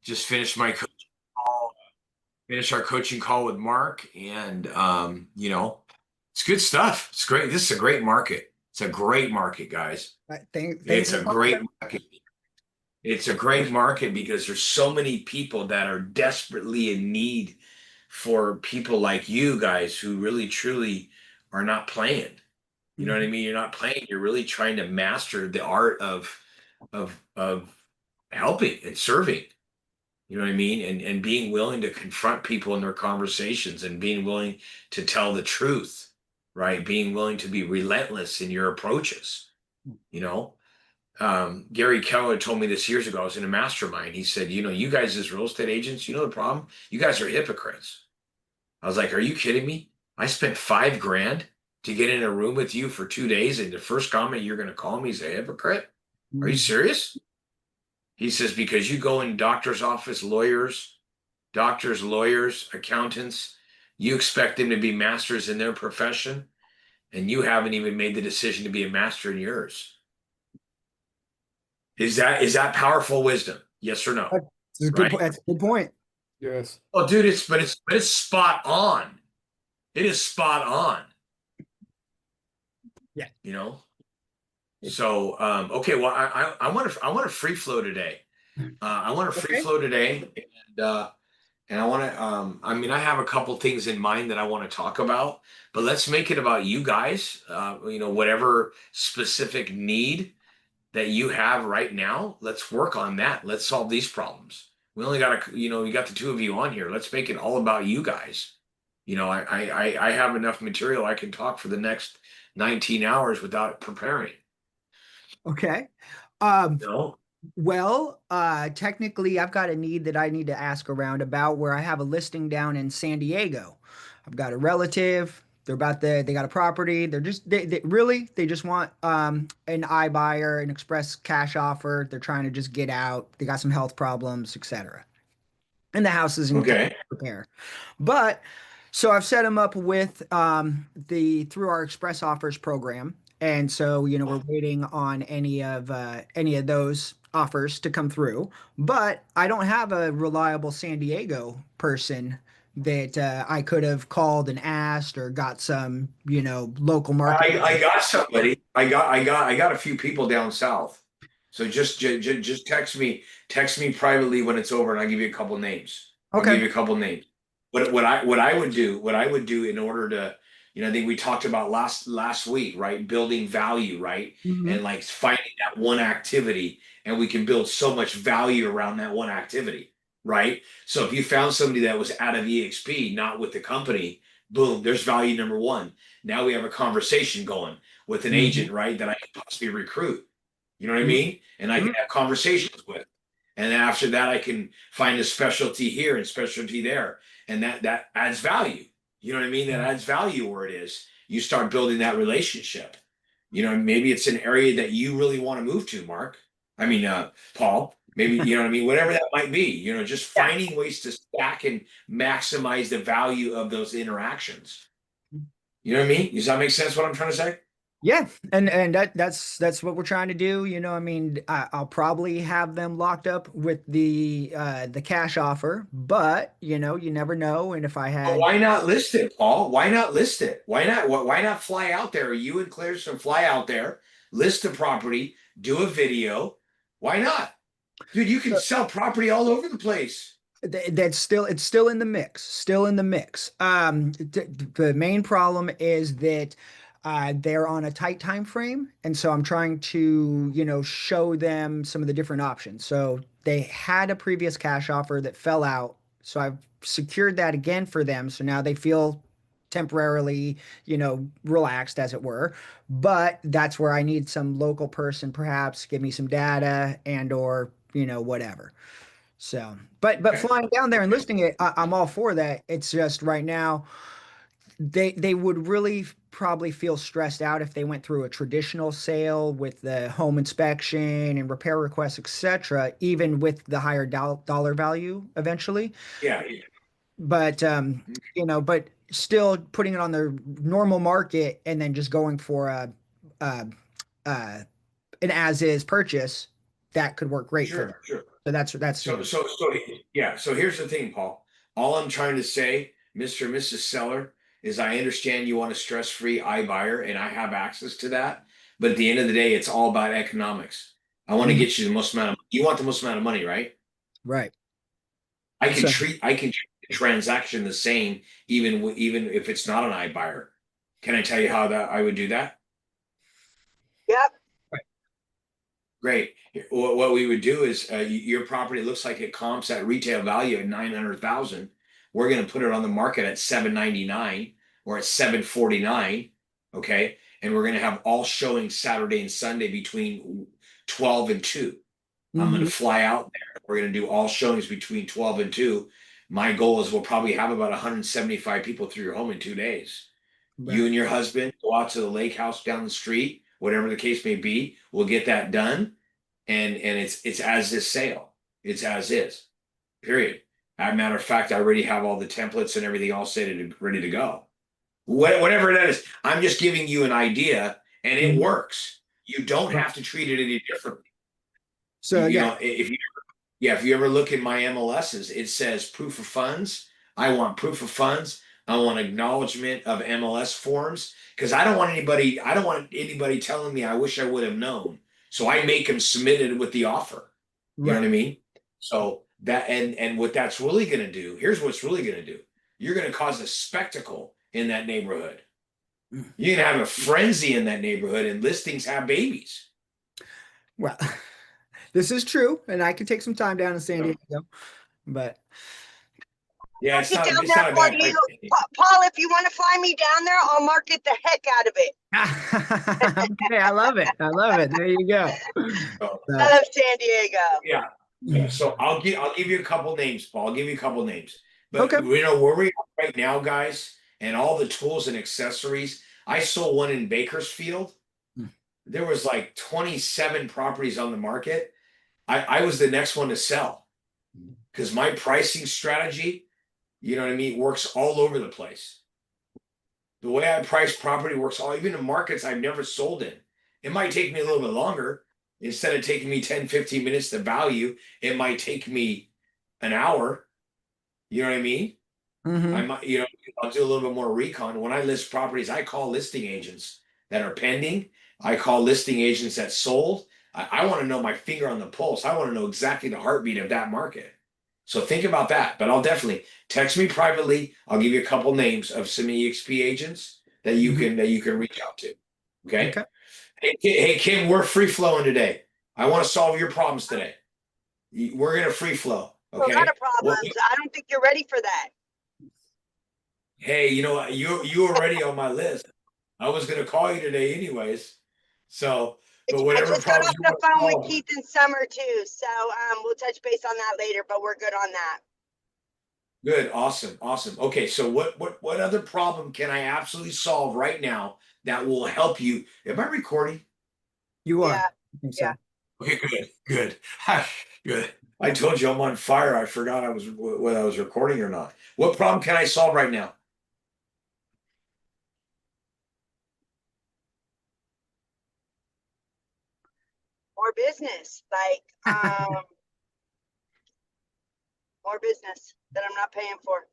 Just finished my coaching call, finished our coaching call with Mark, and it's good stuff. It's great. This is a great market. It's a great market, guys. Thanks It's for a calling. great market. It's a great market because there's so many people that are desperately in need for people like you guys who really truly are not playing. You know what I Mhm. mean? You're not playing. You're really trying to master the art of helping and serving. You know what I mean? And being willing to confront people in their conversations and being willing to tell the truth, right? Being willing to be relentless in your approaches, you know? Gary Keller told me this years ago. I was in a mastermind. He said, you guys as real estate agents, you know the problem? You guys are hypocrites. I was like, are you kidding me? I spent 5 grand to get in a room with you for 2 days, and the first comment you're going to call me is a hypocrite? Are you Mhm. serious? He says, because you go in doctor's office, doctors, lawyers, accountants, you expect them to be masters in their profession, and you haven't even made the decision to be a master in yours. Is that powerful wisdom? Yes or no? That's a good point. Right? That's a good point. Yes. Oh, dude, it's spot on. It is spot on. Yeah. You know. It- So okay, well, I want to free flow today. I want to free okay. flow today, and I want to. I mean, I have a couple things in mind that I want to talk about, but let's make it about you guys. Whatever specific need that you have right now, let's work on that. Let's solve these problems. We only got we got the two of you on here. Let's make it all about you guys. I have enough material. I can talk for the next 19 hours without preparing. Okay. Um, You know? well, technically I've got a need that I need to ask around about where I have a listing down in San Diego. I've got a relative. They got a property. They just want an iBuyer, an express cash offer. They're trying to just get out. They got some health problems, etc. And the house is in Okay. repair. But so I've set them up with the through our Express Offers program, and so we're waiting on any of those offers to come through. But I don't have a reliable San Diego person that I could have called and asked or got some local market. I got somebody. I got a few people down south. So just text me privately when it's over, and I'll give you a couple names. I'll Okay. give you a couple names. What I would do in order to, I think we talked about last week, right? Building value, right? Hmm. And like finding that one activity, and we can build so much value around that one activity, right? So if you found somebody that was out of EXP, not with the company, boom, there's value number one. Now we have a conversation going with an Hmm. agent, right? That I can possibly recruit. You know what I Hmm. mean? And I can have conversations with. And then after that, I can find a specialty here and specialty there. And that adds value. You know what I mean? That adds value where it is. You start building that relationship. Maybe it's an area that you really want to move to, Mark. I mean, Paul. Maybe, you know what I mean? Whatever that might be, just Yeah. finding ways to stack and maximize the value of those interactions. You know what I mean? Does that make sense what I'm trying to say? Yeah, and that's what we're trying to do. I mean, I'll probably have them locked up with the cash offer, but you never know. And if I But had, why not list it, Paul? Why not list it? Why not fly out there? You and Claire should fly out there, list the property, do a video. Why not? Dude, you can sell property all over the place. that's still it's still in the mix, still in the mix. The main problem is that they're on a tight time frame, and so I'm trying to show them some of the different options. So they had a previous cash offer that fell out, so I've secured that again for them. So now they feel temporarily relaxed, as it were. But that's where I need some local person, perhaps give me some data and or whatever. So, but Okay. flying down there and Okay. listing it, I'm all for that. It's just right now they would really probably feel stressed out if they went through a traditional sale with the home inspection and repair requests, etc., even with the higher dollar value eventually. Yeah. Yeah. But but still putting it on the normal market and then just going for a, a an as is purchase, that could work great for them. Sure. Sure. So that's So, so, so, Yeah, so here's the thing, Paul. All I'm trying to say, Mr. and Mrs. Seller, is I understand you want a stress-free iBuyer, and I have access to that. But at the end of the day, it's all about economics. I want to Mhm. get you the most amount of you want the most amount of money, right? Right. So I can treat the transaction the same, even if it's not an iBuyer. Can I tell you how that I would do that? Yep. Great. What we would do is your property looks like it comps at retail value at 900,000. We're going to put it on the market at 799 or at 749. Okay. And we're going to have all showings Saturday and Sunday between 12 and 2. I'm going to Mhm. fly out there. We're going to do all showings between 12 and 2. My goal is we'll probably have about 175 people through your home in 2 days. You Right. and your husband go out to the lake house down the street, whatever the case may be. We'll get that done, and it's as is sale. It's as is. Period. As a matter of fact, I already have all the templates and everything all set and ready to go. Whatever that is, I'm just giving you an idea, and it Mhm. works. You don't Right. have to treat it any differently. So You yeah. know, if you ever look in my MLSs, it says proof of funds. I want proof of funds. I want acknowledgement of MLS forms because I don't want anybody telling me I wish I would have known. So I make them submit it with the offer. You know what Right. I mean? So that and what that's really going to do, here's what's really going to do. You're going to cause a spectacle in that neighborhood. Mm. You're going to have a frenzy in that neighborhood and listings have babies. Well, this is true, and I could take some time down in San Diego, but Yeah, Mark it down it's there not a for bad you. place. Paul, if you want to fly me down there, I'll market the heck out of it. okay, I love it. I love it. There you go. So, So, Love San Diego. yeah. Yeah, so I'll give you a couple names, Paul. I'll give you a couple names. But okay. you know where we are right now, guys, and all the tools and accessories. I sold one in Bakersfield. There was like 27 properties on the market. I was the next one to sell because my pricing strategy, you know what I mean, works all over the place. The way I price property works all even in markets I've never sold in. It might take me a little bit longer. Instead of taking me 10, 15 minutes to value, it might take me an hour. You know what I mean? I Hmm. might, I'll do a little bit more recon. When I list properties, I call listing agents that are pending. I call listing agents that sold. I want to know my finger on the pulse. I want to know exactly the heartbeat of that market. So think about that. But I'll definitely text me privately. I'll give you a couple names of some EXP agents Hmm. that you can reach out to. Okay. Okay. Hey Kim, we're free flowing today. I want to solve your problems today. We're gonna free flow. A lot Okay. of problems. I don't think you're ready for that. Hey, you know what? You already on my list. I was gonna call you today anyways. So, but I whatever just got problems off you the want to phone with solve, Keith and Summer too, so we'll touch base on that later. But we're good on that. good, awesome, awesome. Okay, so what other problem can I absolutely solve right now that will help you? Am I recording? You are. Yeah, I think yeah. so. Okay, good, good, good. I told you I'm on fire. I forgot I was whether I was recording or not. What problem can I solve right now? More business, like more business that I'm not paying for.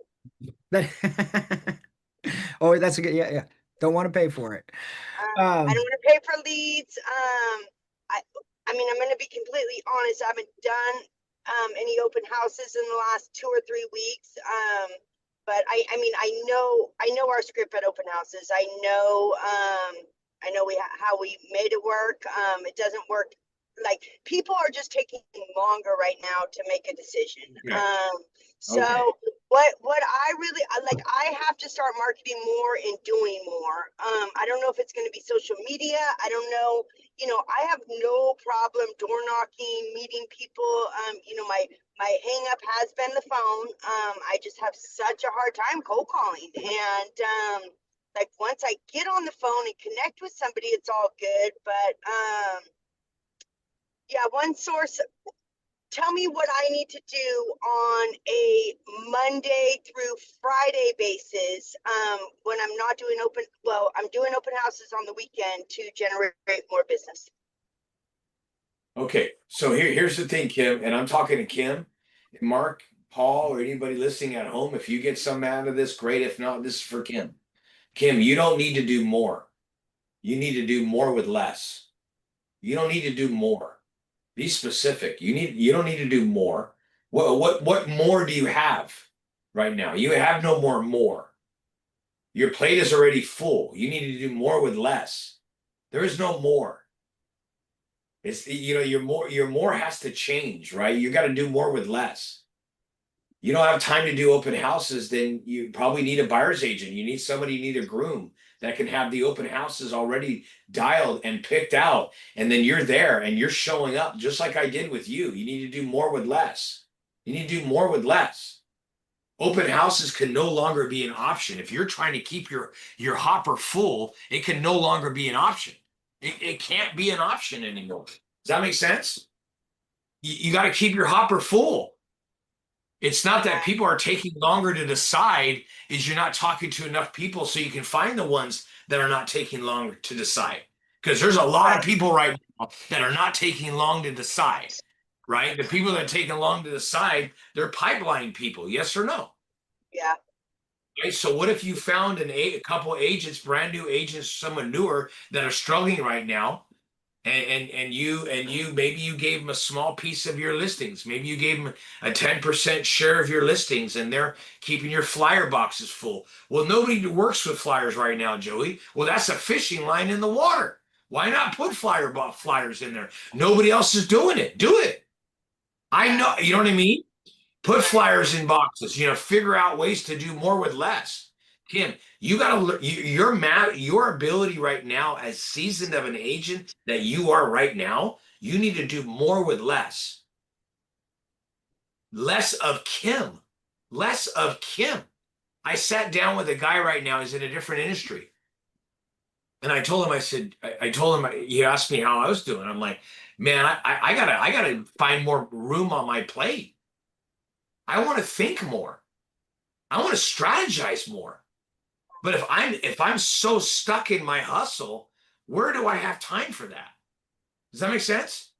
Oh, that's a good. Yeah, yeah. Don't want to pay for it. I don't Um, want to pay for leads. I, I mean, I'm going to be completely honest. I haven't done any open houses in the last 2 or 3 weeks. But I mean, I know our script at open houses. I know how we made it work. It doesn't work. Like people are just taking longer right now to make a decision. Okay, So okay. what I really like, I have to start marketing more and doing more. I don't know if it's going to be social media. I don't know. I have no problem door knocking, meeting people. My hang up has been the phone. I just have such a hard time cold calling, and like once I get on the phone and connect with somebody, it's all good. But yeah, one source. Tell me what I need to do on a Monday through Friday basis when I'm not doing I'm doing open houses on the weekend to generate more business. Okay, so here's the thing, Kim, and I'm talking to Kim, Mark, Paul, or anybody listening at home, if you get some out of this, great. If not, this is for Kim. Kim, you don't need to do more. You need to do more with less. You don't need to do more. Be specific. You don't need to do more. What more do you have right now? You have no more. Your plate is already full. You need to do more with less. There is no more. It's your more has to change, right? You got to do more with less. You don't have time to do open houses, then you probably need a buyer's agent. You need somebody, you need a groom that can have the open houses already dialed and picked out. And then you're there and you're showing up just like I did with you. You need to do more with less. You need to do more with less. Open houses can no longer be an option. If you're trying to keep your hopper full, it can no longer be an option. It can't be an option anymore. Does that make sense? You got to keep your hopper full. It's not that people are taking longer to decide, is you're not talking to enough people so you can find the ones that are not taking long to decide. Because there's a lot of people right now that are not taking long to decide, right? The people that are taking long to decide, they're pipeline people, yes or no? Yeah. Right? So what if you found a couple agents, brand new agents, someone newer that are struggling right now, and you maybe you gave them a small piece of your listings, maybe you gave them a 10% share of your listings, and they're keeping your flyer boxes full. Well, nobody works with flyers right now, Joey. Well, that's a fishing line in the water. Why not put flyers in there? Nobody else is doing it. Do it. I know, you know what I mean? Put flyers in boxes, figure out ways to do more with less. Kim, you got to your ability right now, as seasoned of an agent that you are right now, you need to do more with less. Less of Kim. Less of Kim. I sat down with a guy right now, he's in a different industry. And I told him, I told him, he asked me how I was doing. I'm like, man, I gotta find more room on my plate. I want to think more. I want to strategize more. But if I'm so stuck in my hustle, where do I have time for that? Does that make sense?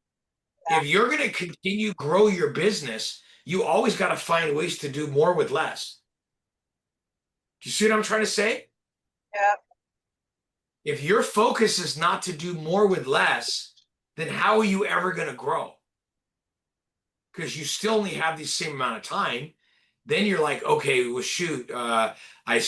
Yeah. If you're going to continue grow your business, you always got to find ways to do more with less. Do you see what I'm trying to say? Yeah. If your focus is not to do more with less, then how are you ever going to grow? Because you still only have the same amount of time. Then you're like, okay, well, shoot, I had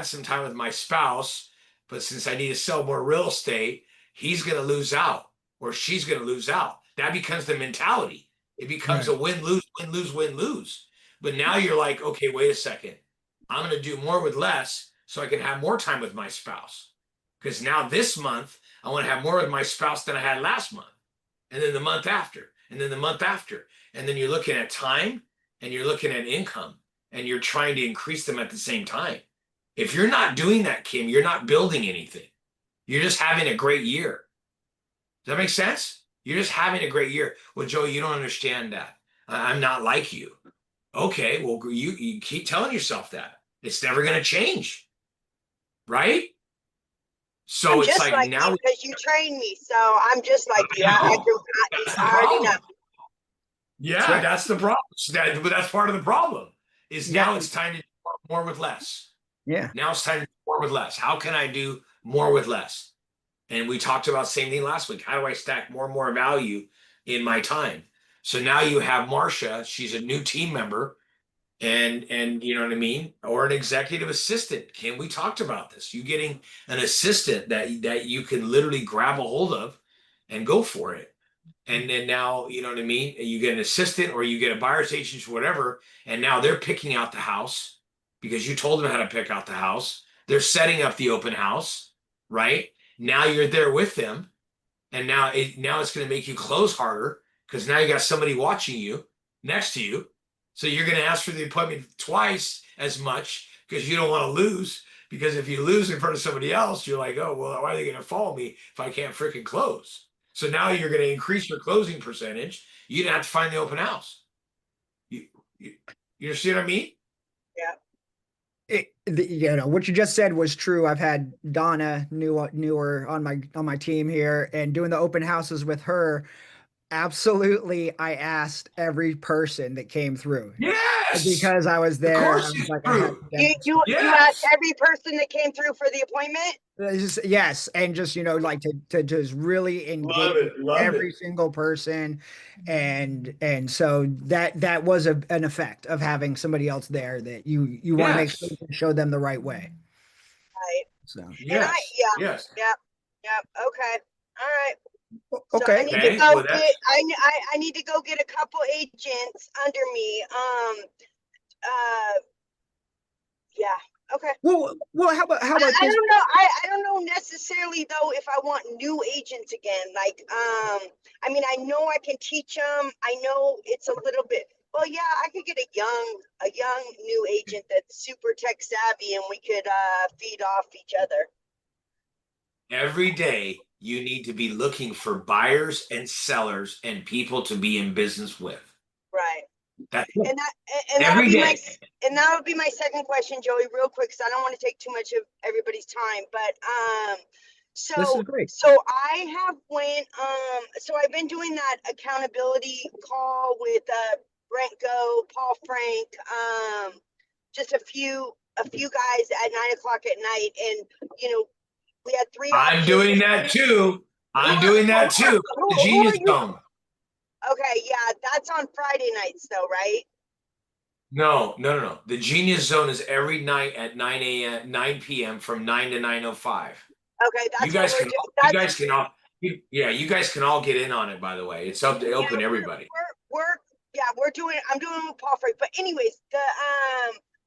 some time with my spouse, but since I need to sell more real estate, he's going to lose out or she's going to lose out. That becomes the mentality. It becomes a win-lose, win-lose, win-lose. But now you're like, okay, wait a second. I'm going to do more with less so I can have more time with my spouse. Because now this month, I want to have more with my spouse than I had last month. And then the month after, and then the month after. And then you're looking at time and you're looking at income and you're trying to increase them at the same time. If you're not doing that, Kim, you're not building anything. You're just having a great year. Does that make sense? You're just having a great year. Well, Joey, you don't understand that. I'm not like you. Okay, well, you keep telling yourself that. It's never going to change. Right? So I'm it's just like now because you train me, so I'm just like you. I already know. Yeah, that's the problem. But that's part of the problem. Is now it's time to do more with less. Yeah. Now it's time to do more with less. How can I do more with less? And we talked about the same thing last week. How do I stack more and more value in my time? So now you have Marcia. She's a new team member, and you know what I mean, or an executive assistant. Kim, we talked about this. You getting an assistant that you can literally grab a hold of and go for it. And then now, you know what I mean? You get an assistant or you get a buyer's agent or whatever, and now they're picking out the house because you told them how to pick out the house. They're setting up the open house, right? Now you're there with them, and now it's going to make you close harder because now you got somebody watching you next to you. So you're going to ask for the appointment twice as much because you don't want to lose. Because if you lose in front of somebody else, you're like, oh, well, why are they going to follow me if I can't freaking close? So now you're going to increase your closing percentage. You didn't have to find the open house. You see what I mean? Yeah. What you just said was true. I've had Donna newer on my team here, and doing the open houses with her. Absolutely. I asked every person that came through Yes, because I was of there. I course was it's like, I had true. to You asked Yes, every person that came through for the appointment? yes, and just like to just really love engage it, love it. every single person, and so that was an effect of having somebody else there that you want to make sure Yes, you show them the right way. Right. So And I, yes, yeah, yes. yeah, yeah. Okay. All right. So I okay, need to Okay, go well get, that's I need to go get a couple agents under me. Uh, yeah. Okay. well, how about I this? don't know. I don't know necessarily though if I want new agents again. Like, I mean, I know I can teach them. I know it's a little bit. Well, yeah, I could get a young new agent that's super tech savvy, and we could feed off each other. every day you need to be looking for buyers and sellers and people to be in business with. Right. That's it. And that and that'll Every be my day. second question, Joey, real quick, because I don't want to take too much of everybody's time. But This is great. so I have so I've been doing that accountability call with Brent Go, Paul Frank, just a few guys at 9 o'clock at night, and we had three I'm options. doing that too. Who I'm are doing that too. The who are Genius you? Zone. Okay, yeah, that's on Friday nights though, right? No, no, no, no. The Genius Zone is every night at 9 a.m., 9 p.m. from 9 to 9:05. Okay, You that's what guys we're can doing. all, you guys can all, yeah, you guys can all get in on it, by the way. It's up to Yeah, open to everybody. we're yeah, we're doing I'm doing it with Paul Frank. But anyways, the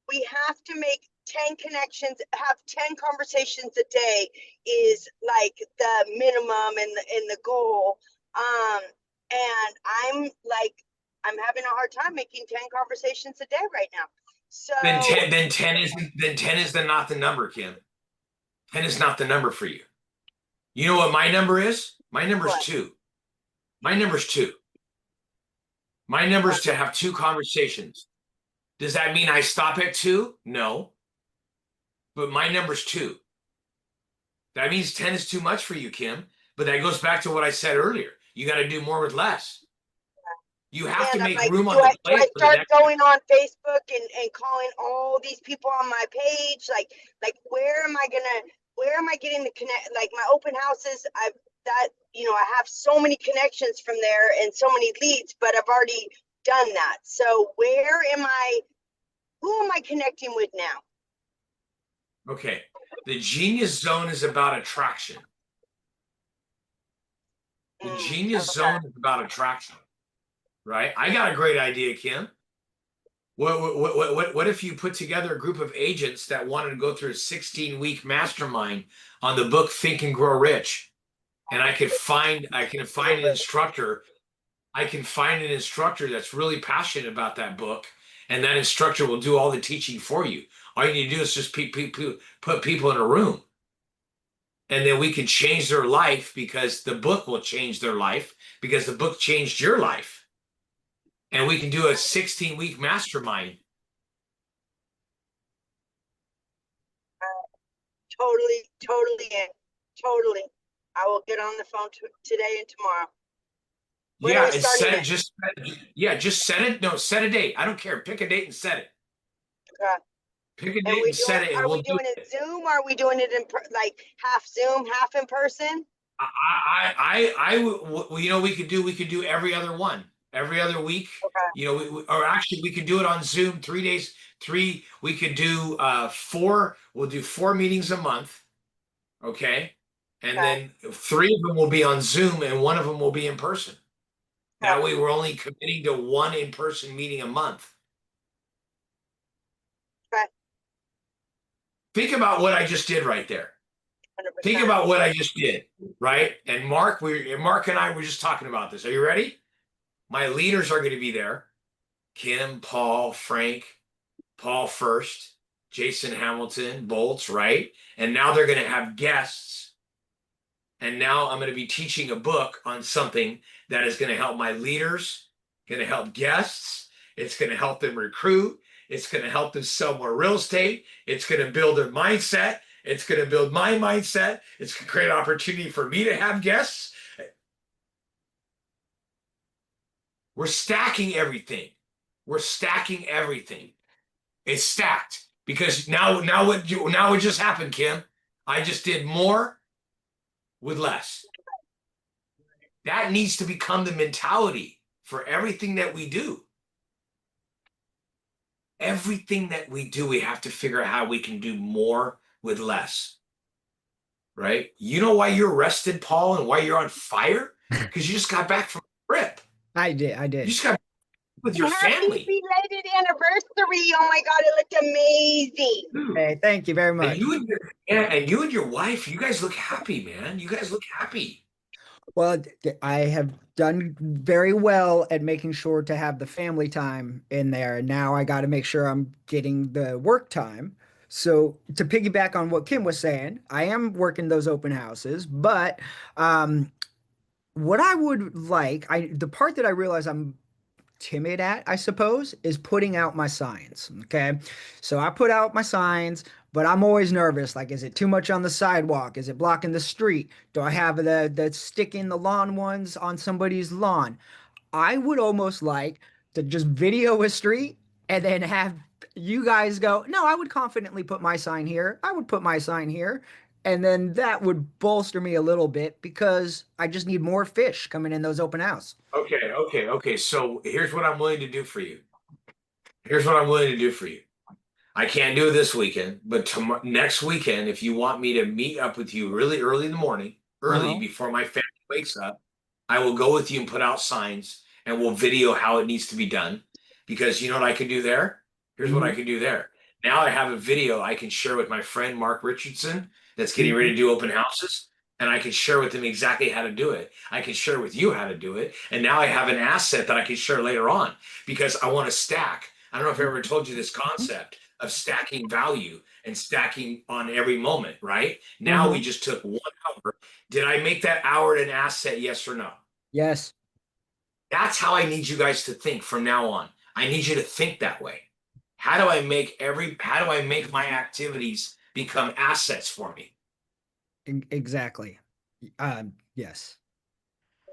we have to make 10 connections, have 10 conversations a day is like the minimum and the goal. Um and I'm having a hard time making 10 conversations a day right now. So Then 10 is not the number, Kim. 10 is not the number for you. You know what my number is? My number is what? two. My number is two. My number is to have two conversations. Does that mean I stop at two? No. But my number's two. That means 10 is too much for you, Kim. But that goes back to what I said earlier. You got to do more with less. You have to And I'm make like, room do on I the do I plate for the start next. going on Facebook and calling all these people on my page? Like where am I getting the connect, like my open houses? I have so many connections from there and so many leads, but I've already done that. So who am I connecting with now? Okay. The genius zone is about attraction. The genius Okay. zone is about attraction, right? I got a great idea, Kim. What if you put together a group of agents that wanted to go through a 16-week mastermind on the book Think and Grow Rich? And I can find an instructor. I can find an instructor that's really passionate about that book, and that instructor will do all the teaching for you. All you need to do is just put people in a room, and then we can change their life because the book will change their life because the book changed your life. And we can do a 16-week mastermind. Totally in. Totally. I will get on the phone today and tomorrow. When are Yeah, we and starting set it it? just yeah, just set it. No, set a date. I don't care. Pick a date and set it. Okay. Pick a And date and set it, and are we'll we do doing it it. Zoom? Are we doing it in like half Zoom, half in person? You know, we could do every other one, every other week. Okay. You know, or actually, we could do it on Zoom 3 days. We could do four. We'll do 4 meetings a month, okay, and Okay. then 3 of them will be on Zoom, and one of them will be in person. Okay. That way, we're only committing to one in-person meeting a month. Okay. Think about what I just did right there. Think 100%. about what I just did, right? And Mark and I were just talking about this. Are you ready? My leaders are going to be there. Kim, Paul, Frank, Paul first, Jason Hamilton, Bolts, right? And now they're going to have guests. And now I'm going to be teaching a book on something that is going to help my leaders, going to help guests. It's going to help them recruit. It's going to help them sell more real estate. It's going to build their mindset. It's going to build my mindset. It's going to create an opportunity for me to have guests. We're stacking everything. We're stacking everything. It's stacked because now what just happened, Kim? I just did more with less. That needs to become the mentality for everything that we do. Everything that we do, we have to figure out how we can do more with less. Right? You know why you're rested, Paul, and why you're on fire? Because you just got back from a trip. I did. I You did. just got with your Happy family. belated anniversary. Oh my God, it looked amazing. Dude. Hey, thank you very And much. you and your wife, you guys look happy, man. You guys look happy. Well, I have done very well at making sure to have the family time in there. And now I got to make sure I'm getting the work time. So to piggyback on what Kim was saying, I am working those open houses, but what I would like, the part that I realize I'm timid at, I suppose, is putting out my signs. Okay. So I put out my signs, but I'm always nervous. Like, is it too much on the sidewalk? Is it blocking the street? Do I have the stick in the lawn ones on somebody's lawn? I would almost like to just video a street and then have you guys go, no, I would confidently put my sign here. I would put my sign here. And then that would bolster me a little bit because I just need more fish coming in those open house. Okay. So here's what I'm willing to do for you. Here's what I'm willing to do for you. I can't do it this weekend, but next weekend, if you want me to meet up with you really early in the morning, early Uh-huh. before my family wakes up, I will go with you and put out signs and we'll video how it needs to be done. Because you know what I can do there? Here's what I Hmm. can do there. Now I have a video I can share with my friend Mark Richardson that's getting ready Hmm. to do open houses. And I can share with him exactly how to do it. I can share with you how to do it. And now I have an asset that I can share later on because I want to stack. I don't know if I ever told you this concept of stacking value and stacking on every moment, right? Now we Hmm. just took 1 hour. Did I make that hour an asset? Yes or no? Yes. That's how I need you guys to think from now on. I need you to think that way. How do I make my activities become assets for me? Exactly. Yes.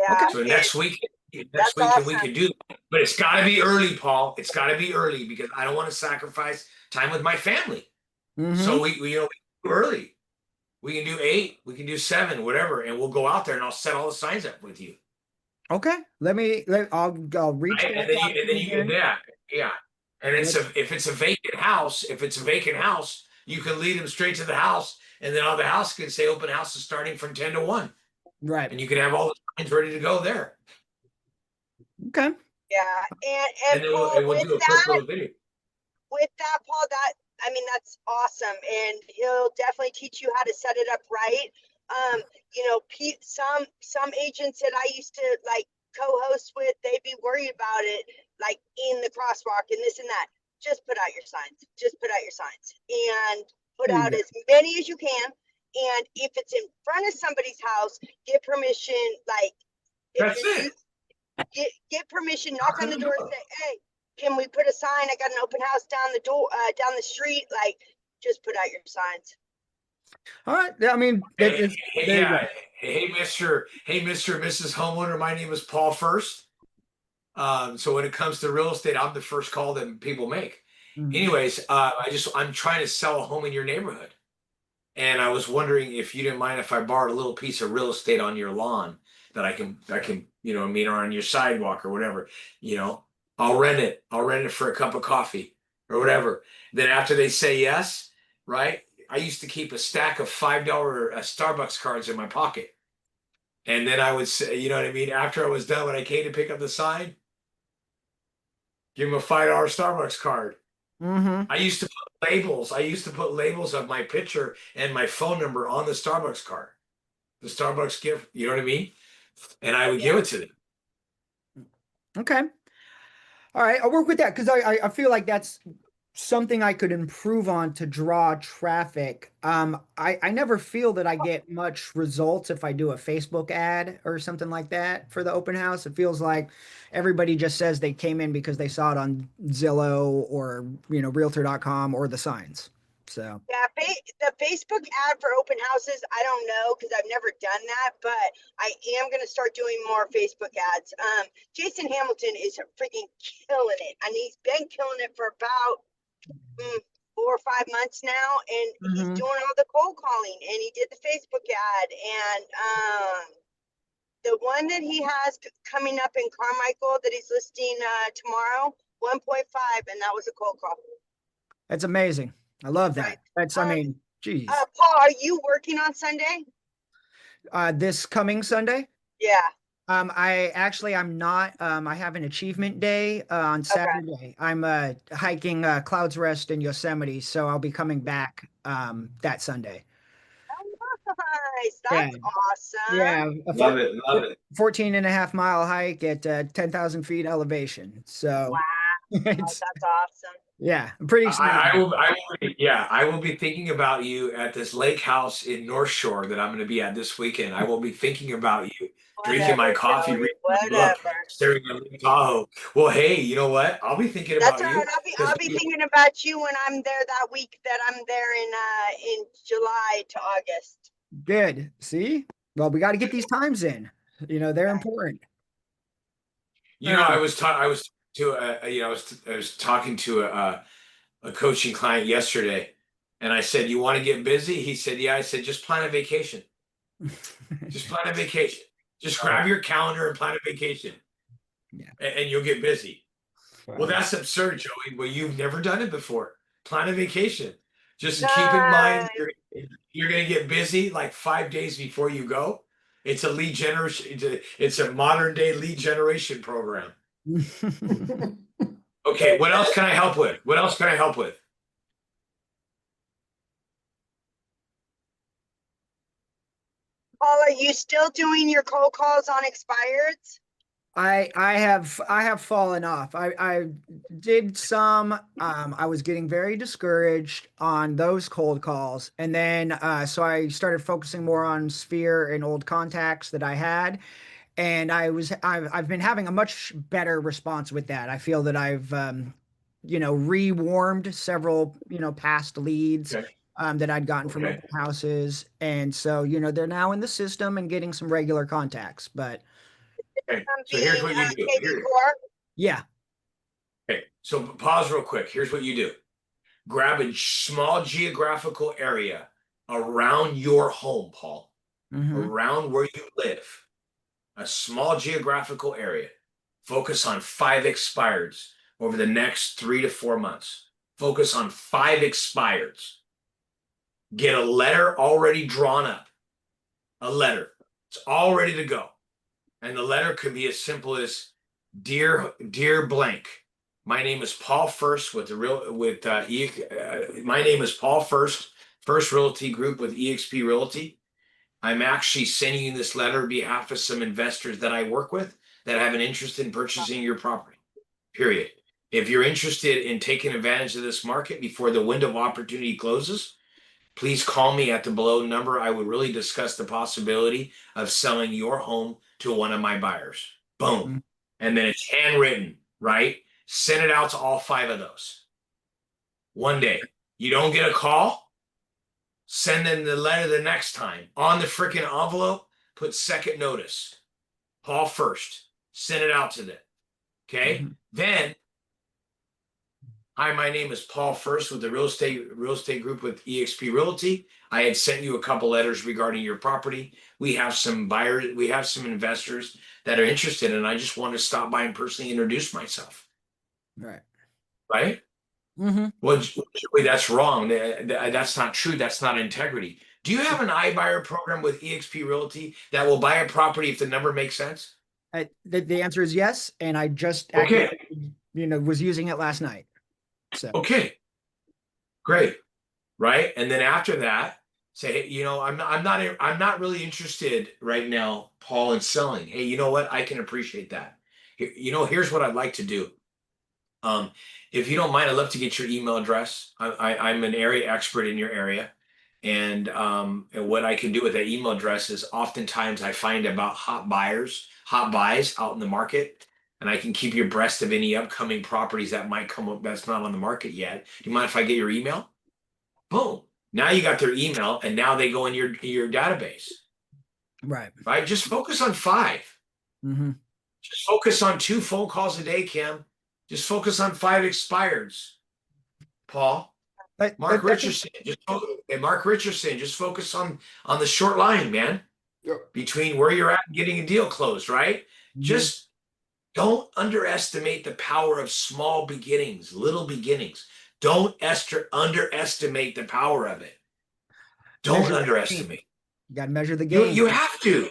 Okay. Yeah, So it, next that's weekend we awesome. can do that. But it's gotta be early, Paul. It's gotta be early because I don't want to sacrifice time with my family. So Hmm. we do early. We can do 8, we can do 7, whatever, and we'll go out there and I'll set all the signs up with you. Okay. I'll reach Right? back out to And then you you again. yeah. And Let, if it's a vacant house, you can lead them straight to the house, and then on the house can say open house is starting from 10 to 1. right. And you can have all the signs ready to go there. Okay. Yeah, and And then Paul, we'll do a quick little video. with that, Paul, that I mean that's awesome, and he'll definitely teach you how to set it up right. Some agents that I used to like co-host with, they'd be worried about it, like in the crosswalk and this and that. Just put out your signs. Just put out your signs, and put There you out go. as many as you can. And if it's in front of somebody's house, get permission. Like if That's you're it. you get permission, knock Knock on on the the door, door. say, hey, can we put a sign? I got an open house down the door, down the street. Like, just put out your signs. All right. Yeah, I mean, there you Yeah. go. Hey, Mr. and Mrs. Homeowner, my name is Paul First. So when it comes to real estate, I'm the first call that people make. Mhm. Anyways, I'm trying to sell a home in your neighborhood. And I was wondering if you didn't mind if I borrowed a little piece of real estate on your lawn that I mean, or on your sidewalk or whatever, you know, I'll rent it. I'll rent it for a cup of coffee or whatever. Then after they say yes, right? I used to keep a stack of $5 Starbucks cards in my pocket. And then I would say, you know what I mean? After I was done, when I came to pick up the sign, give him a $5 Starbucks card. Mhm. I used to put labels of my picture and my phone number on the Starbucks card, the Starbucks gift. You know what I mean? And I would give Yeah. it to them. Okay. All right. I'll work with that because I feel like that's something I could improve on to draw traffic. I never feel that I get much results if I do a Facebook ad or something like that for the open house. It feels like everybody just says they came in because they saw it on Zillow or, Realtor.com or the signs. So Yeah, the Facebook ad for open houses, I don't know because I've never done that, but I am gonna start doing more Facebook ads. Jason Hamilton is freaking killing it, and he's been killing it for about 4 or 5 months now, and he's Mhm. doing all the cold calling, and he did the Facebook ad, and the one that he has coming up in Carmichael that he's listing tomorrow, 1.5, and that was a cold call. It's amazing. I love Right. that. I mean, geez. Paul, are you working on Sunday? This coming Sunday? Yeah. I'm not. I have an achievement day on Okay. Saturday. I'm hiking Clouds Rest in Yosemite, so I'll be coming back that Sunday. Oh, nice. Yeah. That's awesome. Yeah, a Love it, love it. 14 and a half mile hike at 10,000 feet elevation. So Wow, it's, that's awesome. yeah, I'm pretty excited. I will be thinking about you at this lake house in North Shore that I'm going to be at this weekend. I will be thinking about you, drinking my Whatever, coffee, Joey. reading my book, Whatever. staring at Lake Tahoe. Well, hey, you know what? I'll be thinking That's about all you right. because I'll be thinking about you when I'm there that week that I'm there in July to August. Good. See? Well, we got to get these times in. They're Okay. important. I Um, was I was to I was talking to a coaching client yesterday, and I said, "You want to get busy?" He said, "Yeah." I said, "Just plan a vacation. Just plan a vacation. Just grab your calendar and plan a vacation, yeah. and you'll get busy." Well, Well, that's absurd, Joey. Well, you've never done it before. Plan a vacation. Just keep in mind Nice. you're going to get busy like 5 days before you go. It's a lead generation. It's a modern day lead generation program. Okay, what else can I help with? What else can I help with? Paul, are you still doing your cold calls on expireds? I have fallen off. I did some. I was getting very discouraged on those cold calls, and then so I started focusing more on Sphere and old contacts that I had, and I've been having a much better response with that. I feel that I've rewarmed several past leads Okay. that I'd gotten from Okay. open houses, and so they're now in the system and getting some regular contacts. But Okay. So here's Being what you do. KB Core? yeah. Okay. So pause real quick. Here's what you do. Grab a small geographical area around your home, Paul, Mm-hmm. around where you live. A small geographical area. Focus on 5 expireds over the next 3 to 4 months. Focus on 5 expireds. Get a letter already drawn up. A letter. It's all ready to go. And the letter could be as simple as dear blank. My name is Paul First with my name is Paul First Realty Group with eXp Realty. I'm actually sending you this letter on behalf of some investors that I work with that have an interest in purchasing your property. Period. If you're interested in taking advantage of this market before the window of opportunity closes, please call me at the below number. I would really discuss the possibility of selling your home to one of my buyers. Boom. And then it's handwritten, right? Send it out to all 5 of those. One day. You don't get a call? Send them the letter the next time. On the freaking envelope, put second notice. Paul First. Send it out to them. Okay? Mm-hmm. Then, hi, my name is Paul First with the real estate group with eXp Realty. I had sent you a couple letters regarding your property. We have some buyers, we have some investors that are interested, and I just want to stop by and personally introduce myself. Right. Right? Mm-hmm. Well, Joey, that's wrong. That's not true. That's not integrity. Do you have an iBuyer program with eXp Realty that will buy a property if the number makes sense? The answer is yes, and I just Okay. was using it last night. So Okay. Great. Right. And then after that, say, hey, I'm not really interested right now, Paul, in selling. Hey, you know what? I can appreciate that. Here's what I'd like to do. Um, if you don't mind, I'd love to get your email address. I'm an area expert in your area. And what I can do with that email address is oftentimes I find about hot buys out in the market, and I can keep you abreast of any upcoming properties that might come up that's not on the market yet. Do you mind if I get your email? Boom. Now you got their email, and now they go in your database, Right. right? Just focus on 5. Mm-hmm. Just focus on 2 phone calls a day, Kim. Just focus on 5 expireds, Paul. Mark That's a, Richardson, Mark Richardson, just focus on the short line, man. Yep. Between where you're at and getting a deal closed, right? Mhm. Just don't underestimate the power of small beginnings, little beginnings. Don't underestimate the power of it. Don't measure the game. underestimate. You got to measure the You game. you have to.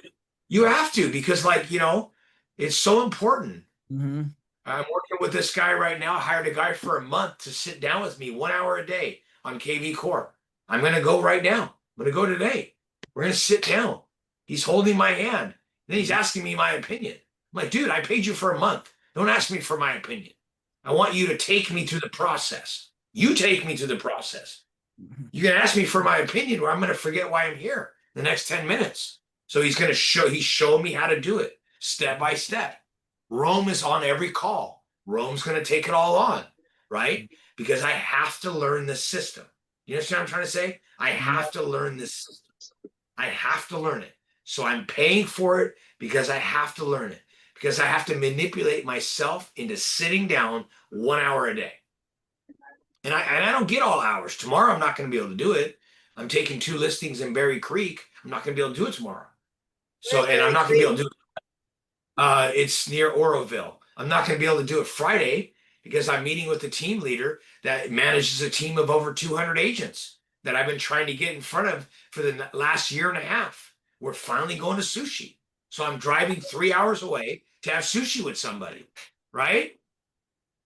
You have to, because like, it's so important. Mm-hmm. I'm working with this guy right now. I hired a guy for a month to sit down with me 1 hour a day on KV Core. I'm going to go right now. I'm going to go today. We're going to sit down. He's holding my hand. Then he's asking me my opinion. I'm like, dude, I paid you for a month. Don't ask me for my opinion. I want you to take me through the process. You take me through the process. You can ask me for my opinion, or I'm going to forget why I'm here the next 10 minutes. So he's showing me how to do it step by step. Rome is on every call. Rome's going to take it all on, right? Because I have to learn the system. You understand what I'm trying to say? I have to learn this system. I have to learn it. So I'm paying for it because I have to learn it. Because I have to manipulate myself into sitting down 1 hour a day. And I don't get all hours. Tomorrow I'm not going to be able to do it. I'm taking 2 listings in Berry Creek. I'm not going to be able to do it tomorrow. So, and I'm not going to be able to do it. It's near Oroville. I'm not going to be able to do it Friday because I'm meeting with the team leader that manages a team of over 200 agents that I've been trying to get in front of for the last year and a half. We're finally going to sushi. So I'm driving 3 hours away to have sushi with somebody, right?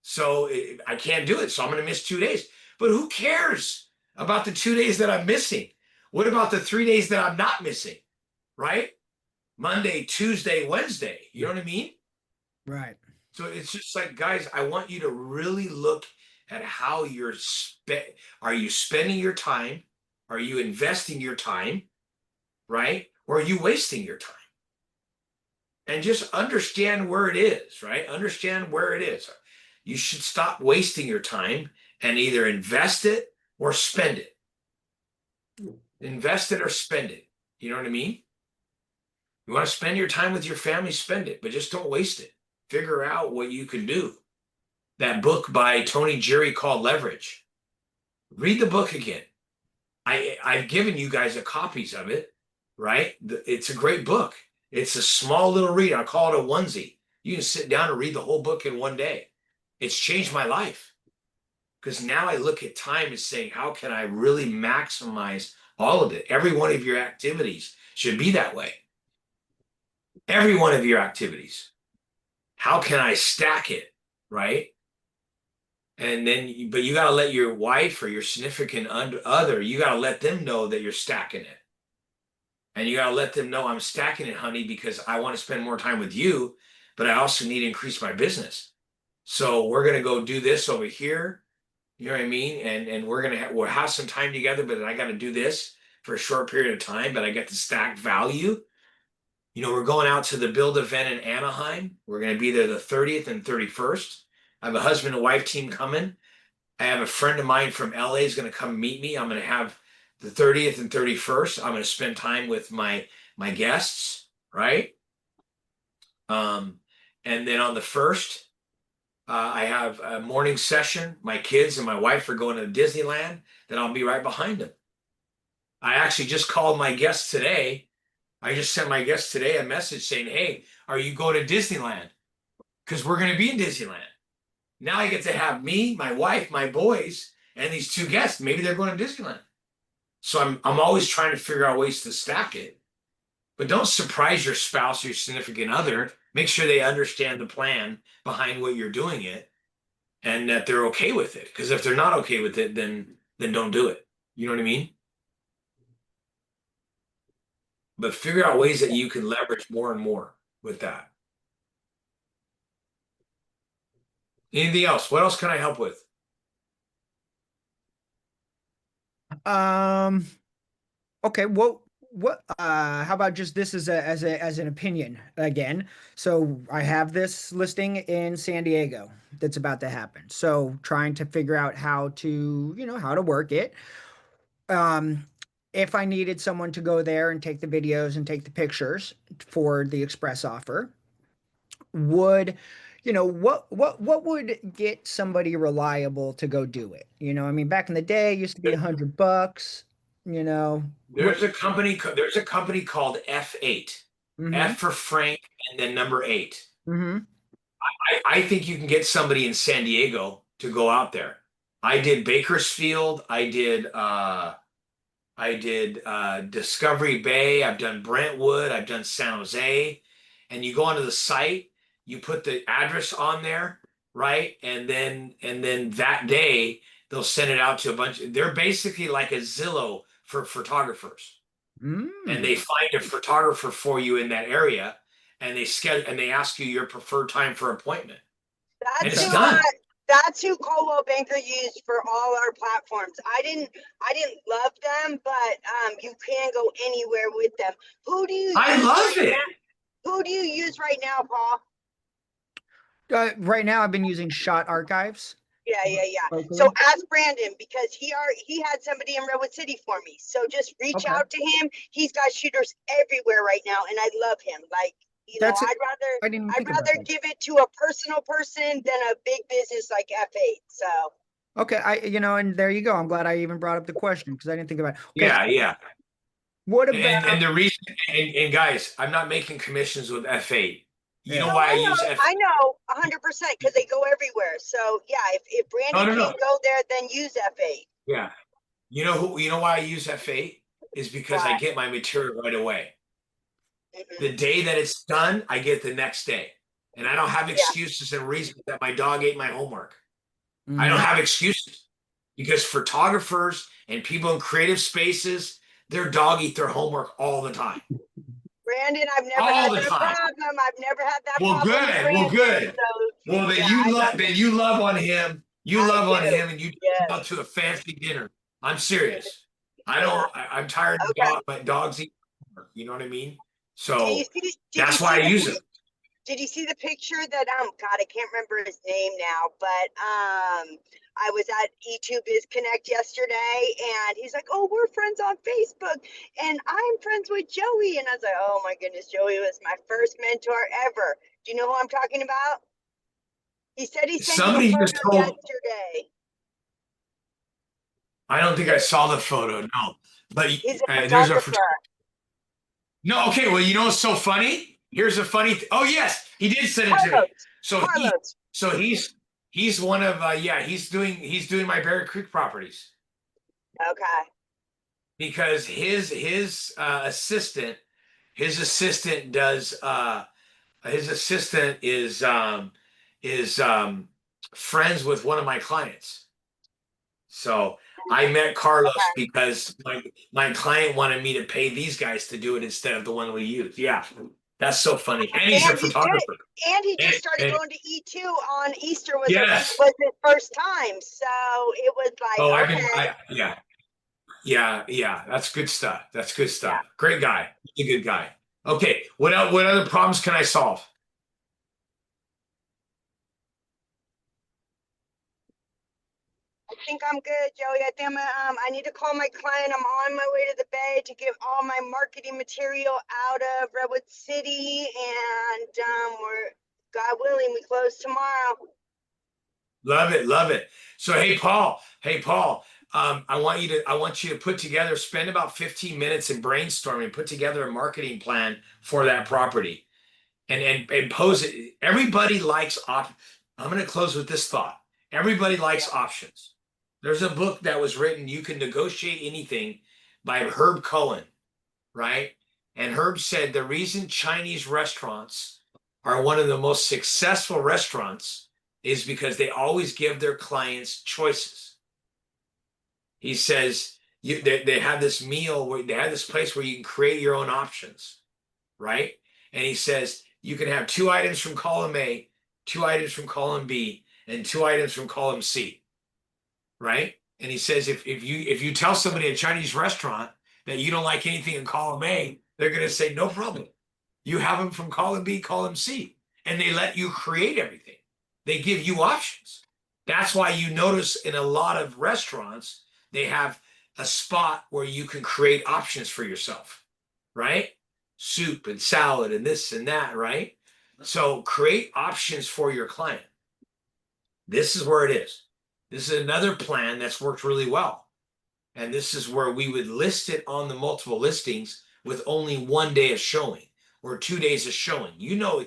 So I can't do it. So I'm going to miss 2 days. But who cares about the 2 days that I'm missing? What about the 3 days that I'm not missing, right? Monday, Tuesday, Wednesday. You know what I mean? Right. So it's just like, guys, I want you to really look at how are you spending your time? Are you investing your time? Right? Or are you wasting your time? And just understand where it is, right? Understand where it is. You should stop wasting your time and either invest it or spend it. Invest it or spend it. You know what I mean? You want to spend your time with your family, spend it, but just don't waste it. Figure out what you can do. That book by Tony Jerry called Leverage. Read the book again. I've given you guys a copies of it, right? It's a great book. It's a small little read. I call it a onesie. You can sit down and read the whole book in one day. It's changed my life because now I look at time as saying, how can I really maximize all of it? Every one of your activities should be that way. Every one of your activities. How can I stack it, right? And then, but you got to let your wife or your significant other, you got to let them know that you're stacking it. And you got to let them know I'm stacking it, honey, because I want to spend more time with you, but I also need to increase my business. So we're going to go do this over here. You know what I mean? And we'll have some time together, but I got to do this for a short period of time, but I get to stack value. We're going out to the Build event in Anaheim. We're going to be there the 30th and 31st. I have a husband and wife team coming. I have a friend of mine from LA is going to come meet me. I'm going to have the 30th and 31st. I'm going to spend time with my guests, right? And then on the 1st, I have a morning session. My kids and my wife are going to Disneyland. Then I'll be right behind them. I actually just called my guests today. I just sent my guests today a message saying, hey, are you going to Disneyland? Because we're going to be in Disneyland. Now I get to have me, my wife, my boys, and these 2 guests. Maybe they're going to Disneyland. So I'm always trying to figure out ways to stack it. But don't surprise your spouse or your significant other. Make sure they understand the plan behind what you're doing it and that they're okay with it. Because if they're not okay with it, then don't do it. You know what I mean? But figure out ways that you can leverage more and more with that. Anything else? What else can I help with? Okay, how about just this as an opinion again? So I have this listing in San Diego that's about to happen. So trying to figure out how to, how to work it. um, if I needed someone to go there and take the videos and take the pictures for the express offer, would what would get somebody reliable to go do it? I mean, back in the day, it used to be $100. What? There's a company called F8. Mm-hmm. F for Frank and then number 8. Mm-hmm. I think you can get somebody in San Diego to go out there. I did Bakersfield. I did Discovery Bay. I've done Brentwood. I've done San Jose. And you go onto the site, you put the address on there, right? And then that day they'll send it out to a bunch. They're basically like a Zillow for photographers. And Mm. they find a photographer for you in that area, and they schedule and they ask you your preferred time for appointment. And That's Okay. it's who done. that's who Coldwell Banker used for all our platforms. I didn't love them, but you can go anywhere with them. Who do you I use love right it. now? Who do you use right now, Paul? Right now, I've been using shot archives Yeah. So locally. ask Brandon because he had somebody in Redwood City for me. So just reach Okay. out to him. He's got shooters everywhere right now, and I love him. Like, That's it. I didn't even I'd think about rather that. give it to a personal person than a big business like F8. So Okay, and there you go. I'm glad I even brought up the question because I didn't think about it. Okay, Yeah. what And about? the reason and guys, I'm not making commissions with F8. You Yeah. know no, why I use F8? I know 100% because they go everywhere. So yeah, if No, Brandon no, can't no. go there, then use F8. Yeah. You know why I use F8? Is because I Why? get my material right away. Hmm. The day that it's done, I get the next day. And I don't have Yeah, excuses and reasons that my dog ate my homework. I don't Mhm. have right. excuses because photographers and people in creative spaces, their dog eat their homework all the time. Brandon, I've never had All the that time. problem. I've never had that Well, problem with good. Well, Brandon. good. So Well, yeah, I love then him. you love on him. You I love on do. him, and you take him Yes. out to a fancy dinner. I'm Yeah. serious. I'm tired of Okay. my dogs eat. You know what I mean? Did you So see? Did you that's why see I the? use it. Did you see the picture that God, I can't remember his name now, but I was at E2 Biz Connect yesterday and he's like, "Oh, we're friends on Facebook and I'm friends with Joey." And I was like, "Oh my goodness, Joey was my first mentor ever." Do you know who I'm talking about? He said he sent you a Somebody just photo told. yesterday. I don't think I saw the photo. No, but He's a there's a photographer. no. Okay, well, you know what's so funny? Here's a funny. Oh yes, he did send it to me. Carlos. So he Carlos. so he's one of yeah he's doing my Bear Creek properties Okay. because his assistant does his assistant is friends with one of my clients. So I met Carlos Okay. because my client wanted me to pay these guys to do it instead of the one we use. Yeah, that's so funny. And he's a And he did. photographer. And he And, just started and going to E2 on Easter yes. was his first time. So it was like, Oh, okay, yeah. That's good stuff. That's good yeah. stuff. Great guy. He's a good guy. Okay. What other problems can I solve? I think I'm good, Joey. I think I need to call my client. I'm on my way to the Bay to get all my marketing material out of Redwood City, and we're God willing, we close tomorrow. Love it, love it. So hey Paul, I want you to put together, spend about 15 minutes in brainstorming, put together a marketing plan for that property and pose it. Everybody likes I'm gonna close with this thought. Everybody Yeah. likes options. There's a book that was written, You Can Negotiate Anything by Herb Cohen, right? And Herb said the reason Chinese restaurants are one of the most successful restaurants is because they always give their clients choices. He says they have this meal where they have this place where you can create your own options, right? And he says you can have 2 items from column A, 2 items from column B, and 2 items from column C, right? And he says if you tell somebody at a Chinese restaurant that you don't like anything in column A, they're going to say no problem. You have them from column B, column C, and they let you create everything. They give you options. That's why you notice in a lot of restaurants they have a spot where you can create options for yourself, right? Soup and salad and this and that, right? So create options for your client. This is where it is. This is another plan that's worked really well. And this is where we would list it on the multiple listings with only 1 day of showing or 2 days of showing. You know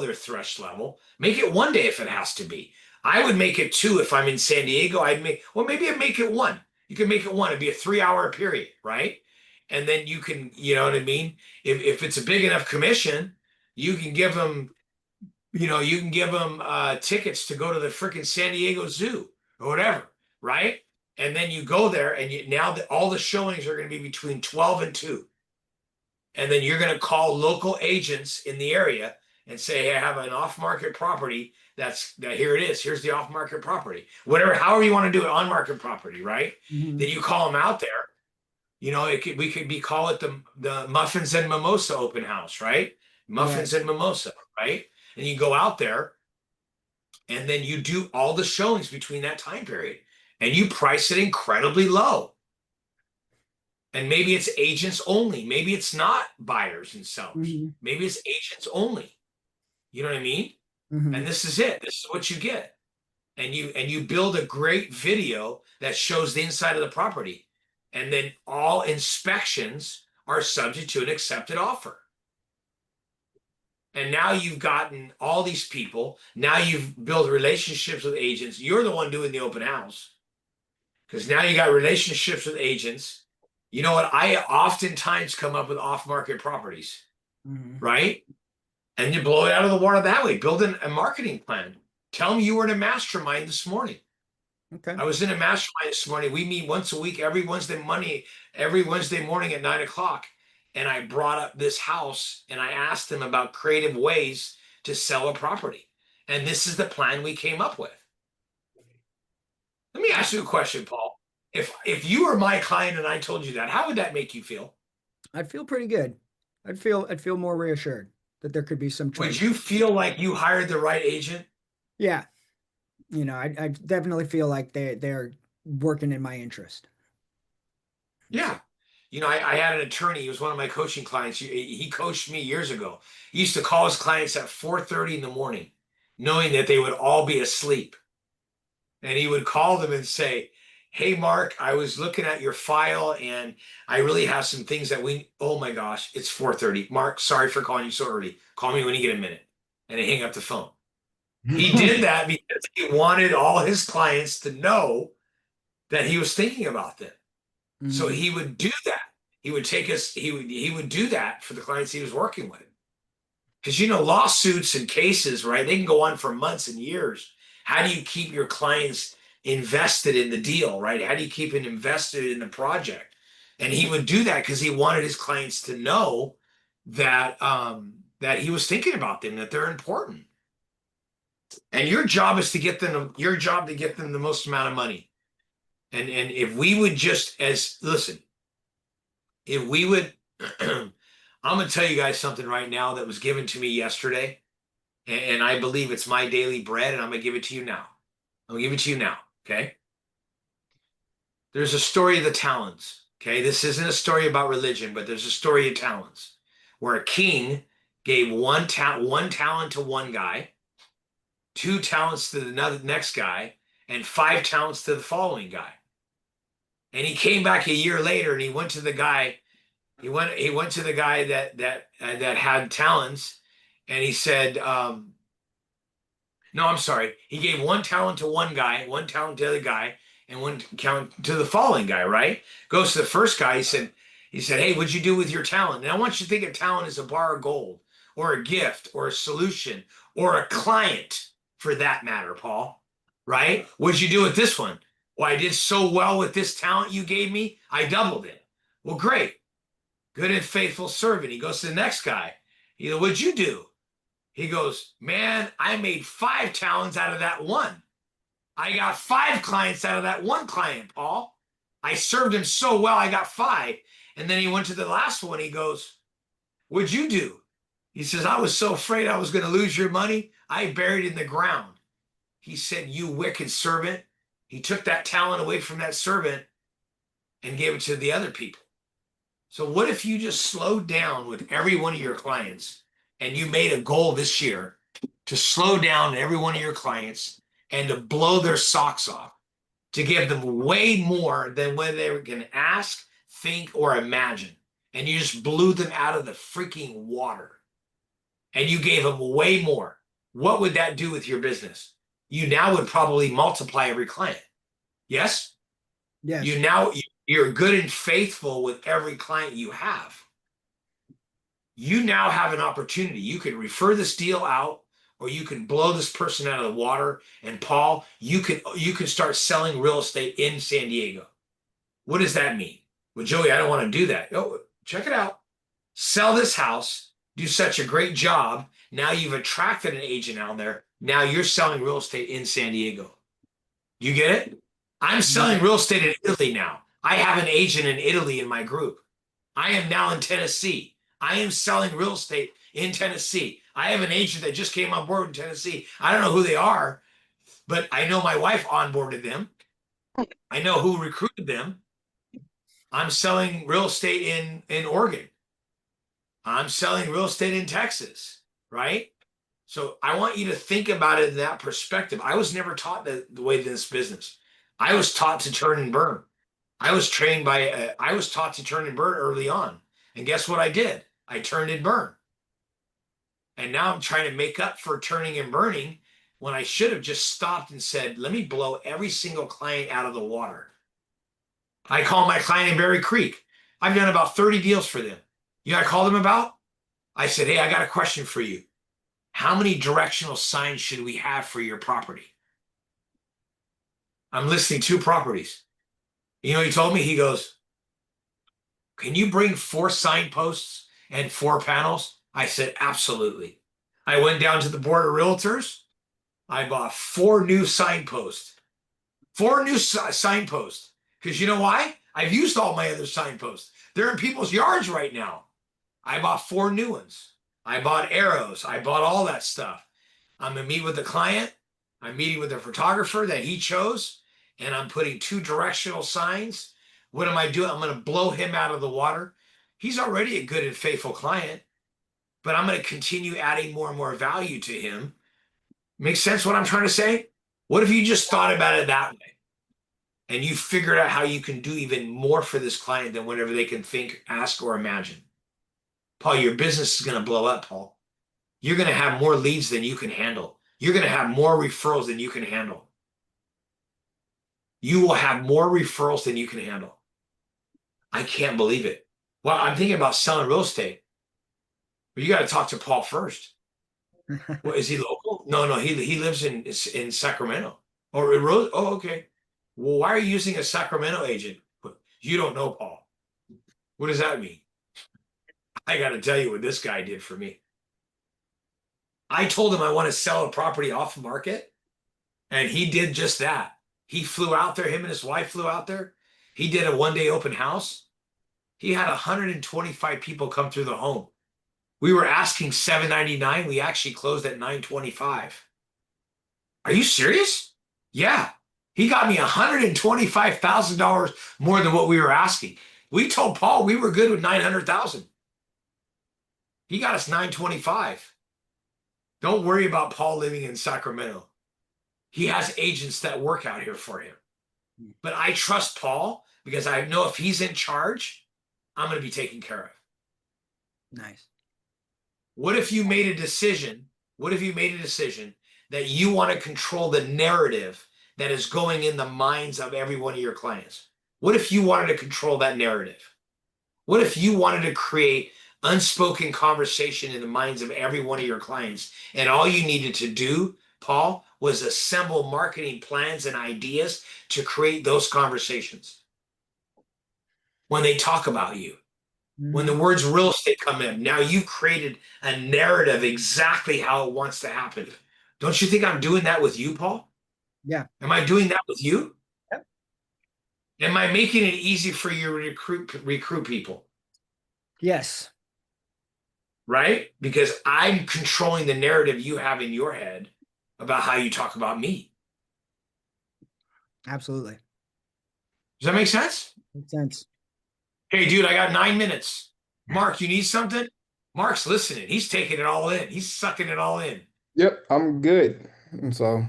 their thresh level. Make it 1 day if it has to be. I would make it 2 if I'm in San Diego. Maybe I'd make it 1. You can make it 1. It'd be a 3-hour period, right? And then you can, you know what I mean? If it's a big enough commission, you can give them, tickets to go to the freaking San Diego Zoo or whatever, right? And then you go there, and all the showings are going to be between 12 and 2. And then you're going to call local agents in the area and say, hey, I have an off-market property. Here it is. Here's the off-market property. However you want to do it, on-market property, right? Mhm. Then you call them out there. Call it the Muffins and Mimosa open house, right? Muffins and Mimosa, right? And you go out there, and then you do all the showings between that time period, and you price it incredibly low. And maybe it's agents only. Maybe it's not buyers and sellers. Mhm. Maybe it's agents only. You know what I mean? Mhm. And this is it. This is what you get. And you build a great video that shows the inside of the property. And then all inspections are subject to an accepted offer. And now you've gotten all these people. Now you've built relationships with agents. You're the one doing the open house. Because now you got relationships with agents. You know what? I oftentimes come up with off-market properties, Mhm. right? And you blow it out of the water that way. Build a marketing plan. Tell them you were in a mastermind this morning. Okay. I was in a mastermind this morning. We meet once a week, every Wednesday morning at 9 o'clock. And I brought up this house and I asked them about creative ways to sell a property. And this is the plan we came up with. Let me ask you a question, Paul. If you were my client and I told you that, how would that make you feel? I'd feel pretty good. I'd feel more reassured that there could be some Would truth. you feel like you hired the right agent? Yeah. I definitely feel like they're working in my interest. Yeah. I had an attorney. He was one of my coaching clients. He coached me years ago. He used to call his clients at 4:30 in the morning, knowing that they would all be asleep. And he would call them and say, hey, Mark, I was looking at your file and I really have some things oh my gosh, it's 4:30. Mark, sorry for calling you so early. Call me when you get a minute. And he hang up the phone. He did that because he wanted all his clients to know that he was thinking about them. So Mhm. he would do that. He would do that for the clients he was working with. Because lawsuits and cases, right? They can go on for months and years. How do you keep your clients invested in the deal, right? How do you keep them invested in the project? And he would do that because he wanted his clients to know that he was thinking about them, that they're important. And your job is to get them the most amount of money. And if we would listen, if we would, I'm going to tell you guys something right now that was given to me yesterday, and I believe it's my daily bread, and I'm going to give it to you now. I'm going to give it to you now, okay? There's a story of the talents, okay? This isn't a story about religion, but there's a story of talents where a king gave one talent to one guy, 2 talents to the next guy, and 5 talents to the following guy. And he came back a year later, and he went to the guy. He went to the guy that had talents, and he said, "No, I'm sorry. He gave 1 talent to one guy, 1 talent to the other guy, and 1 talent to the following guy." Right? Goes to the first guy. He said, "Hey, what'd you do with your talent?" And I want you to think of talent as a bar of gold, or a gift, or a solution, or a client, for that matter, Paul. Right? What'd you do with this one? Well, I did so well with this talent you gave me, I doubled it. Well, great. Good and faithful servant. He goes to the next guy. What'd you do? He goes, man, I made 5 talents out of that one. I got 5 clients out of that one client, Paul. I served him so well, I got 5. And then he went to the last one. He goes, what'd you do? He says, I was so afraid I was going to lose your money. I buried it in the ground. He said, you wicked servant. He took that talent away from that servant, and gave it to the other people. So what if you just slowed down with every one of your clients and you made a goal this year to slow down every one of your clients and to blow their socks off, to give them way more than what they can ask, think, or imagine. And you just blew them out of the freaking water and you gave them way more. What would that do with your business? You now would probably multiply every client. Yes? Yes. You're good and faithful with every client you have. You now have an opportunity. You can refer this deal out, or you can blow this person out of the water. And Paul, you can start selling real estate in San Diego. What does that mean? Well, Joey, I don't want to do that. Oh, check it out. Sell this house, do such a great job. Now you've attracted an agent out there. Now you're selling real estate in San Diego. You get it? I'm selling real estate in Italy now. I have an agent in Italy in my group. I am now in Tennessee. I am selling real estate in Tennessee. I have an agent that just came on board in Tennessee. I don't know who they are, but I know my wife onboarded them. I know who recruited them. I'm selling real estate in Oregon. I'm selling real estate in Texas, right? So I want you to think about it in that perspective. I was never taught the way in this business. I was taught to turn and burn. I was taught to turn and burn early on. And guess what I did? I turned and burned. And now I'm trying to make up for turning and burning when I should have just stopped and said, let me blow every single client out of the water. I call my client in Berry Creek. I've done about 30 deals for them. You know what I called them about? I said, hey, I got a question for you. How many directional signs should we have for your property? I'm listing 2 properties. You know what he told me? He goes, can you bring 4 signposts and 4 panels? I said, absolutely. I went down to the board of realtors. I bought 4 new signposts. 4 new signposts. Because you know why? I've used all my other signposts. They're in people's yards right now. I bought 4 new ones. I bought arrows. I bought all that stuff. I'm going to meet with the client. I'm meeting with the photographer that he chose. And I'm putting 2 directional signs. What am I doing? I'm going to blow him out of the water. He's already a good and faithful client, but I'm going to continue adding more and more value to him. Makes sense what I'm trying to say? What if you just thought about it that way and you figured out how you can do even more for this client than whatever they can think, ask, or imagine? Paul, your business is going to blow up, Paul. You're going to have more leads than you can handle. You're going to have more referrals than you can handle. You will have more referrals than you can handle. I can't believe it. Well, I'm thinking about selling real estate. But you got to talk to Paul first. Well, is he local? No, he lives in Sacramento. Oh, okay. Well, why are you using a Sacramento agent? You don't know Paul. What does that mean? I got to tell you what this guy did for me. I told him I want to sell a property off market, and he did just that. He flew out there. Him and his wife flew out there. He did a 1-day open house. He had 125 people come through the home. We were asking $799. We actually closed at $925. Are you serious? Yeah. He got me $125,000 more than what we were asking. We told Paul we were good with $900,000. He got us $925. Don't worry about Paul living in Sacramento. He has agents that work out here for him. But I trust Paul because I know if he's in charge, I'm going to be taken care of. Nice. What if you made a decision? What if you made a decision that you want to control the narrative that is going in the minds of every one of your clients? What if you wanted to control that narrative? What if you wanted to create unspoken conversation in the minds of every one of your clients, and all you needed to do, Paul, was assemble marketing plans and ideas to create those conversations? When they talk about you, when the words real estate come in, now you've created a narrative exactly how it wants to happen. Don't you think I'm doing that with you, Paul? Yeah. Am I doing that with you? Yep. Am I making it easy for you to recruit people? Yes. Right? Because I'm controlling the narrative you have in your head about how you talk about me. Absolutely. Does that make sense? Makes sense. Hey, dude, I got 9 minutes. Mark, you need something? Mark's listening. He's taking it all in. He's sucking it all in. Yep, I'm good. And so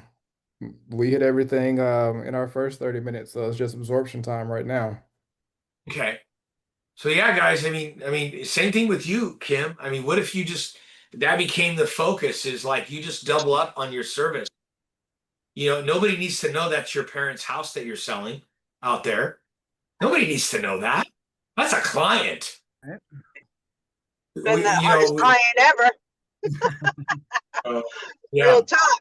we hit everything in our first 30 minutes, so it's just absorption time right now. Okay. So yeah, guys, I mean, same thing with you, Kim. I mean, what if you just that became the focus is like you just double up on your service. You know, nobody needs to know that's your parents' house that you're selling out there. Nobody needs to know that. That's a client. Right. Been the You hardest know, client ever. yeah, Real talk.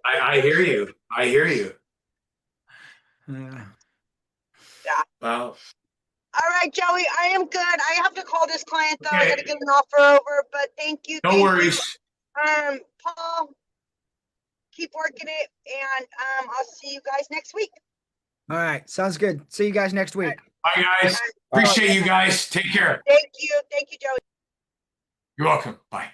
I hear you. I hear you. Yeah. Well, All right, Joey, I am good. I have to call this client though. I Okay. gotta get an offer over, but thank you. no thank you. worries. Paul, keep working it, and I'll see you guys next week. All right. Sounds good. See you guys next week. Bye, guys. Appreciate you guys. Take care. Thank you, Joey. You're welcome. Bye.